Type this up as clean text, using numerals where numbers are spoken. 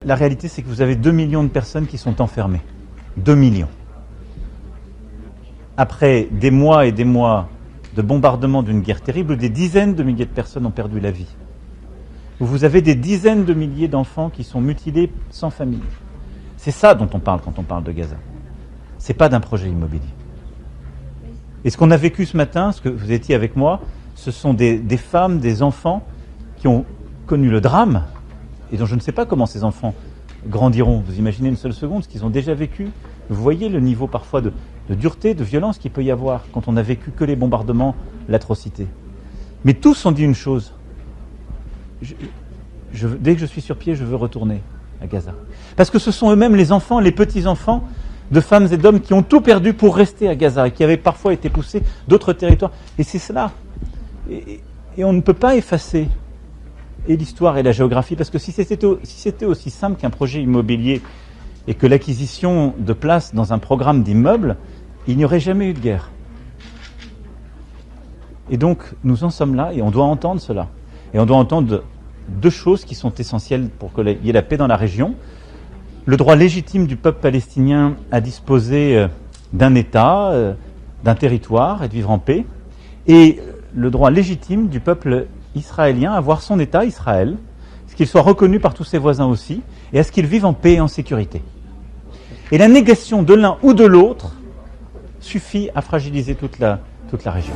la réalité, c'est que vous avez 2 millions de personnes qui sont enfermées. 2 millions. Après des mois et des mois de bombardement d'une guerre terrible, où des dizaines de milliers de personnes ont perdu la vie. Où vous avez des dizaines de milliers d'enfants qui sont mutilés sans famille. C'est ça dont on parle quand on parle de Gaza. C'est pas d'un projet immobilier. Et ce qu'on a vécu ce matin, ce que vous étiez avec moi, ce sont des femmes, des enfants qui ont connu le drame, et dont je ne sais pas comment ces enfants grandiront. Vous imaginez une seule seconde ce qu'ils ont déjà vécu. Vous voyez le niveau parfois de dureté, de violence qu'il peut y avoir quand on n'a vécu que les bombardements, l'atrocité. Mais tous ont dit une chose. Dès que je suis sur pied, je veux retourner à Gaza. Parce que ce sont eux-mêmes les enfants, les petits-enfants de femmes et d'hommes qui ont tout perdu pour rester à Gaza et qui avaient parfois été poussés d'autres territoires. Et c'est cela. Et on ne peut pas effacer et l'histoire et la géographie, parce que si c'était aussi simple qu'un projet immobilier et que l'acquisition de places dans un programme d'immeubles, il n'y aurait jamais eu de guerre. Et donc, nous en sommes là et on doit entendre cela. Et on doit entendre deux choses qui sont essentielles pour qu'il y ait la paix dans la région. Le droit légitime du peuple palestinien à disposer d'un État, d'un territoire et de vivre en paix. Et le droit légitime du peuple israélien à voir son État, Israël, à ce qu'il soit reconnu par tous ses voisins aussi, et à ce qu'il vive en paix et en sécurité. Et la négation de l'un ou de l'autre suffit à fragiliser toute la région.